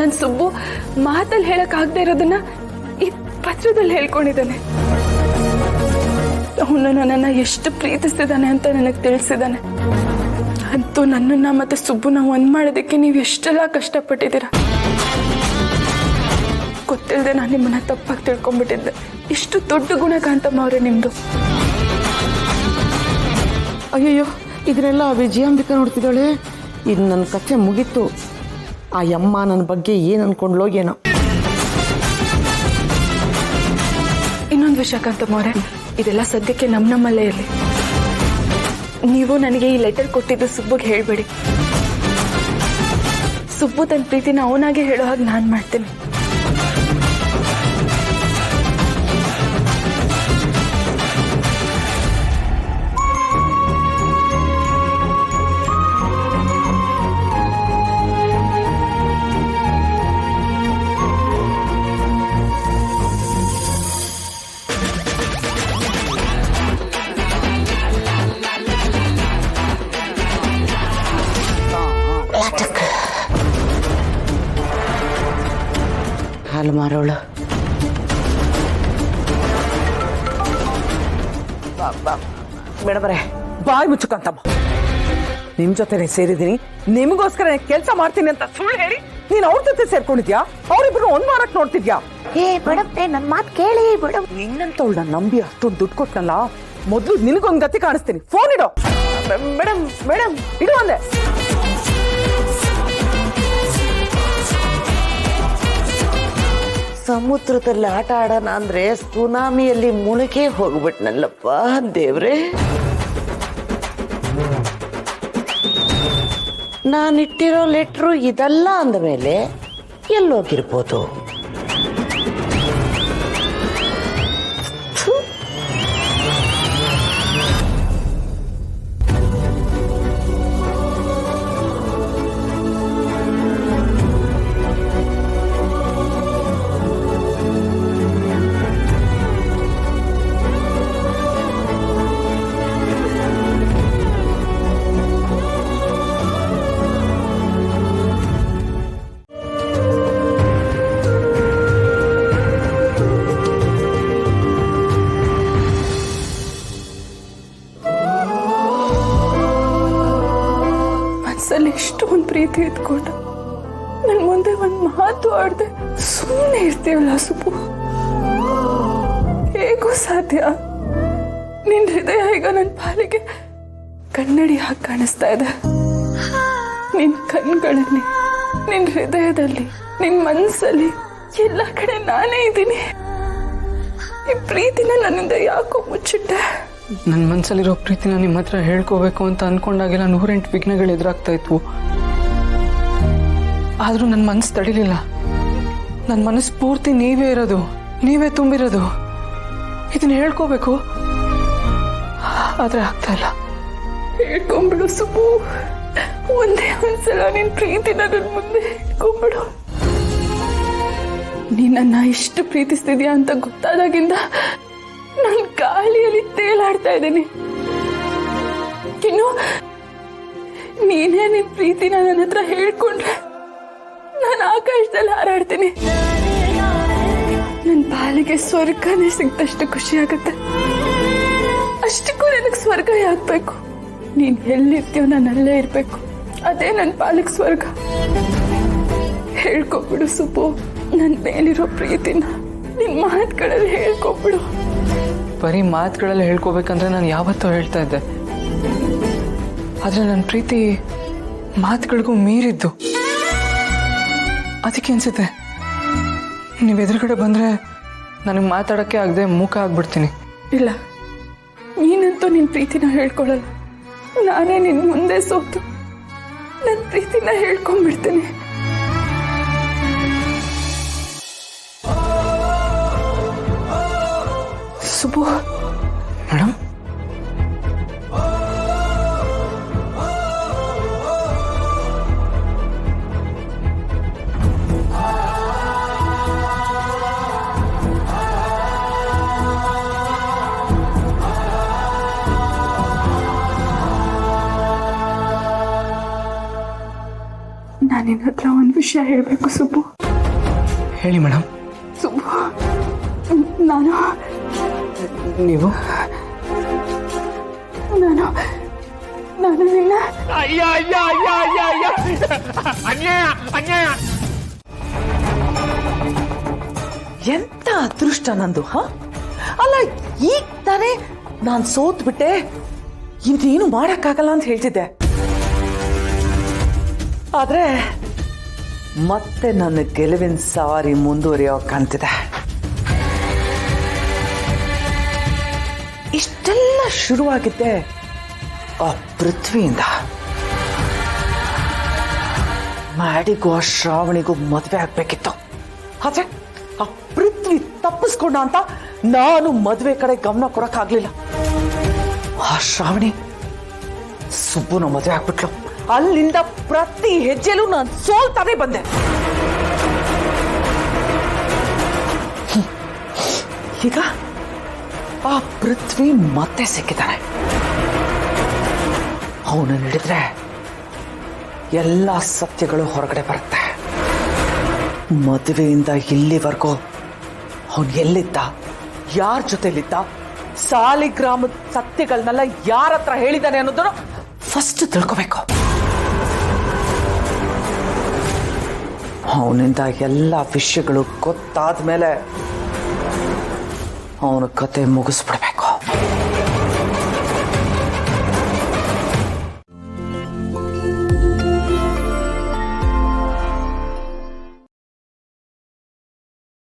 ನನ್ನ ಸುಬ್ಬು ಮಾತಲ್ಲಿ ಹೇಳಕ್ಕಾಗದೇ ಇರೋದನ್ನ ಈ ಪತ್ರದಲ್ಲಿ ಹೇಳ್ಕೊಂಡಿದ್ದಾನೆ. ಅವನು ನನ್ನನ್ನು ಎಷ್ಟು ಪ್ರೀತಿಸ್ತಿದ್ದಾನೆ ಅಂತ ನನಗೆ ತಿಳಿಸಿದ್ದಾನೆ. ಅಂತೂ ನನ್ನನ್ನು ಮತ್ತು ಸುಬ್ಬುನ ಒಂದು ಮಾಡೋದಕ್ಕೆ ನೀವು ಎಷ್ಟೆಲ್ಲ ಕಷ್ಟಪಟ್ಟಿದ್ದೀರ. ಗೊತ್ತಿಲ್ಲದೆ ನಾನು ನಿಮ್ಮನ್ನ ತಪ್ಪಾಗಿ ತಿಳ್ಕೊಂಡ್ಬಿಟ್ಟಿದ್ದೆ. ಇಷ್ಟು ದೊಡ್ಡ ಗುಣಕಾಂತಮ್ಮ ಅವರೇ ನಿಮ್ಮದು. ಅಯ್ಯಯ್ಯೋ, ಇದನ್ನೆಲ್ಲ ವಿಜಯಾಂಬಿಕಾ ನೋಡ್ತಿದ್ದಾಳೆ. ಇದು ನನ್ನ ಕಥೆ ಮುಗೀತು. ಆ ಯಮ್ಮ ನನ್ನ ಬಗ್ಗೆ ಏನು ಅನ್ಕೊಂಡ್ಲೋ ಏನೋ. ಇನ್ನೊಂದು ವಿಷಯ ಕಾಂತಮ್ಮ ಅವರೇ, ಇದೆಲ್ಲ ಸದ್ಯಕ್ಕೆ ನಮ್ಮಲ್ಲೇ ಇರಲಿ. ನೀವು ನನಗೆ ಈ ಲೆಟರ್ ಕೊಟ್ಟಿದ್ದು ಸುಬ್ಬುಗೆ ಹೇಳಬೇಡಿ. ಸುಬ್ಬು ತನ್ನ ಪ್ರೀತಿನ ಅವನಾಗೆ ಹೇಳೋ ಹಾಗೆ ನಾನು ಮಾಡ್ತೀನಿ. ಹಾಲು ಮಾರೋಳು. ಮೇಡಮರೇ, ಬಾಯ್ ಮುಚ್ಚುಕಂತಮ್ಮ. ನಿಮ್ ಜೊತೆ ಸೇರಿದ್ದೀನಿ, ನಿಮಗೋಸ್ಕರ ಕೆಲಸ ಮಾಡ್ತೀನಿ ಅಂತ ಸುಳ್ಳು ಹೇಳಿ ನೀನ್ ಅವ್ರ ಜೊತೆ ಸೇರ್ಕೊಂಡಿದ್ಯಾ? ಅವ್ರಿಬ್ರು ಒಂದ್ ವಾರಕ್ಕೆ ನೋಡ್ತಿದ್ಯಾ? ಮೇಡಮ್, ನನ್ ಮಾತು ಕೇಳಿ ಮೇಡಮ್. ನಿನ್ನಂತವಳ ನಂಬಿ ಅಷ್ಟೊಂದು ದುಡ್ಡು ಕೊಟ್ಟನಲ್ಲ, ಮೊದ್ಲು ನಿನಗೊಂದು ಗತಿ ಕಾಣಿಸ್ತೀನಿ. ಫೋನ್ ಇಡೋ. ಮೇಡಮ್ ಮೇಡಮ್, ಇಡು ಅಂದೆ. ಸಮುದ್ರದಲ್ಲಿ ಆಟ ಆಡೋಣ ಅಂದ್ರೆ ಸುನಾಮಿಯಲ್ಲಿ ಮುಳುಗೇ ಹೋಗ್ಬಿಟ್ನಲ್ಲಪ್ಪ ದೇವ್ರೆ. ನಾನಿಟ್ಟಿರೋ ಲೆಟ್ರು ಇದಲ್ಲ ಅಂದಮೇಲೆ ಎಲ್ಲೋಗಿರ್ಬೋದು? ಇಷ್ಟೊಂದು ಪ್ರೀತಿ ಇದ್ಕೊಂಡು ನನ್ ಮುಂದೆ ಒಂದು ಮಾತು ಆಡದೆ ಸುಮ್ಮನೆ ಇರ್ತೀವಲ್ಲ ಸುಬ್ಬು. ಹೇಗೂ ಸಾಧ್ಯ? ನಿನ್ ಹೃದಯ ಈಗ ನನ್ನ ಪಾಲಿಗೆ ಕನ್ನಡಿ ಹಾಕಿ ಕಾಣಿಸ್ತಾ ಇದೆ. ನಿನ್ ಕಣ್ಗಳಲ್ಲಿ, ನಿನ್ ಹೃದಯದಲ್ಲಿ, ನಿನ್ ಮನಸ್ಸಲ್ಲಿ ಎಲ್ಲ ಕಡೆ ನಾನೇ ಇದ್ದೀನಿ. ಈ ಪ್ರೀತಿನ ನನ್ನಿಂದ ಯಾಕೋ ಮುಚ್ಚಿಟ್ಟೆ? ನನ್ನ ಮನಸ್ಸಲ್ಲಿರೋ ಪ್ರೀತಿನ ನಿಮ್ಮ ಹತ್ರ ಹೇಳ್ಕೋಬೇಕು ಅಂತ ಅನ್ಕೊಂಡಾಗೆಲ್ಲ 108 ವಿಘ್ನಗಳು ಎದುರಾಗ್ತಾ ಇದ್ವು. ಆದರೂ ನನ್ನ ಮನಸ್ಸು ತಡಿಲಿಲ್ಲ. ನನ್ನ ಮನಸ್ಸು ಪೂರ್ತಿ ನೀವೇ ಇರೋದು, ನೀವೇ ತುಂಬಿರೋದು. ಇದನ್ನ ಹೇಳ್ಕೋಬೇಕು, ಆದ್ರೆ ಆಗ್ತಾ ಇಲ್ಲ. ಹೇಳ್ಕೊಂಬಿಡು ಸುಬ್ಬು, ಒಂದೇ ಒಂದ್ಸಲ ನಿನ್ ಪ್ರೀತಿನ ನನ್ನ ಮುಂದೆ ಹೇಳ್ಕೊಂಬಿಡು. ನೀನನ್ನ ಇಷ್ಟು ಪ್ರೀತಿಸ್ತಿದ್ಯಾ ಅಂತ ಗೊತ್ತಾದಾಗಿಂದ ನಾನು ಗಾಳಿಯಲ್ಲಿ ತೇಲಾಡ್ತಾ ಇದ್ದೀನಿ. ಇನ್ನು ನೀನೇ ನಿನ್ ಪ್ರೀತಿನ ನನ್ನ ಹತ್ರ ಹೇಳ್ಕೊಂಡ್ರೆ ನಾನು ಆಕಾಶದಲ್ಲಿ ಹಾರಾಡ್ತೀನಿ. ನನ್ನ ಪಾಲಿಗೆ ಸ್ವರ್ಗನೇ ಸಿಗ್ತಷ್ಟು ಖುಷಿ ಆಗುತ್ತೆ. ಅಷ್ಟಕ್ಕೂ ನನಗೆ ಸ್ವರ್ಗ ಯಾಕಬೇಕು? ನೀನ್ ಎಲ್ಲಿರ್ತೀಯೋ ನಾನು ಅಲ್ಲೇ ಇರ್ಬೇಕು. ಅದೇ ನನ್ನ ಪಾಲಿಗೆ ಸ್ವರ್ಗ. ಹೇಳ್ಕೊಬಿಡು ಸುಬ್ಬು, ನನ್ನ ಮೇಲಿರೋ ಪ್ರೀತಿನ ನಿನ್ ಮಾತುಗಳಲ್ಲಿ ಹೇಳ್ಕೊಬಿಡು. ಬರೀ ಮಾತುಗಳಲ್ಲಿ ಹೇಳ್ಕೋಬೇಕಂದ್ರೆ ನಾನು ಯಾವತ್ತೂ ಹೇಳ್ತಾ ಇದ್ದೆ. ಆದ್ರೆ ನನ್ನ ಪ್ರೀತಿ ಮಾತುಗಳಿಗೂ ಮೀರಿದ್ದು. ಅದಕ್ಕೆ ಅನ್ಸುತ್ತೆ ನೀವು ಎದುರುಗಡೆ ಬಂದ್ರೆ ನನಗೆ ಮಾತಾಡೋಕ್ಕೆ ಆಗದೆ ಮೂಕ ಆಗ್ಬಿಡ್ತೀನಿ. ಇಲ್ಲ, ನೀನಂತೂ ನಿನ್ನ ಪ್ರೀತಿನ ಹೇಳ್ಕೊಳ್ಳಲ್ಲ. ನಾನೇ ನಿನ್ನ ಮುಂದೆ ಸೋತು ನನ್ನ ಪ್ರೀತಿನ ಹೇಳ್ಕೊಂಡ್ಬಿಡ್ತೀನಿ. ಸುಬ್ಬು ಮೇಡಮ್, ನಾನು ನಿನ್ನ ಹತ್ರ ಒಂದು ವಿಷಯ ಹೇಳಬೇಕು ಸುಬ್ಬು. ಹೇಳಿ ಮೇಡಮ್. ಸುಬ್ಬು, ನಾನು ನೀವು ನಾನು ನಾನು ನಿನ್ನ ಎಂತ ಅದೃಷ್ಟ ನಂದು. ಅಲ್ಲ, ಈಗ ತಾನೇ ನಾನ್ ಸೋತ್ ಬಿಟ್ಟೆ, ಇನ್ನೇನು ಮಾಡಕ್ಕಾಗಲ್ಲ ಅಂತ ಹೇಳ್ತಿದ್ದೆ. ಆದ್ರೆ ಮತ್ತೆ ನನ್ನ ಗೆಲುವಿನ ಸವಾರಿ ಮುಂದುವರಿಯೋ ಕಾಣ್ತಿದೆ. ಇಷ್ಟೆಲ್ಲ ಶುರುವಾಗಿದ್ದೆ ಆ ಪೃಥ್ವಿಯಿಂದ. ಮ್ಯಾಡಿಗೂ ಆ ಶ್ರಾವಣಿಗೂ ಮದುವೆ ಆಗ್ಬೇಕಿತ್ತು. ಆದ್ರೆ ಆ ಪೃಥ್ವಿ ತಪ್ಪಿಸ್ಕೊಂಡ ಅಂತ ನಾನು ಮದುವೆ ಕಡೆ ಗಮನ ಕೊಡಕ್ಕಾಗ್ಲಿಲ್ಲ. ಆ ಶ್ರಾವಣಿ ಸುಬ್ಬುನ ಮದುವೆ ಆಗ್ಬಿಟ್ಲು. ಅಲ್ಲಿಂದ ಪ್ರತಿ ಹೆಜ್ಜೆಲೂ ನಾನು ಸೋಲ್ತಾನೆ ಬಂದೆ. ಈಗ ಆ ಪೃಥ್ವಿ ಮತ್ತೆ ಸಿಕ್ಕಿದ್ದಾನೆ. ಅವನನ್ನು ಹಿಡಿದ್ರೆ ಎಲ್ಲ ಸತ್ಯಗಳು ಹೊರಗಡೆ ಬರುತ್ತೆ. ಮದುವೆಯಿಂದ ಇಲ್ಲಿವರೆಗೂ ಅವನು ಎಲ್ಲಿದ್ದ, ಯಾರ ಜೊತೆಲಿದ್ದ, ಸಾಲಿಗ್ರಾಮದ ಸತ್ಯಗಳನ್ನೆಲ್ಲ ಯಾರ ಹತ್ರ ಹೇಳಿದ್ದಾನೆ ಅನ್ನೋದನ್ನು ಫಸ್ಟ್ ತಿಳ್ಕೋಬೇಕು. ಅವನಿಂದ ಎಲ್ಲ ವಿಷಯಗಳು ಗೊತ್ತಾದ್ಮೇಲೆ ಅವನ ಕತೆ ಮುಗಿಸ್ಬಿಡ್ಬೇಕು.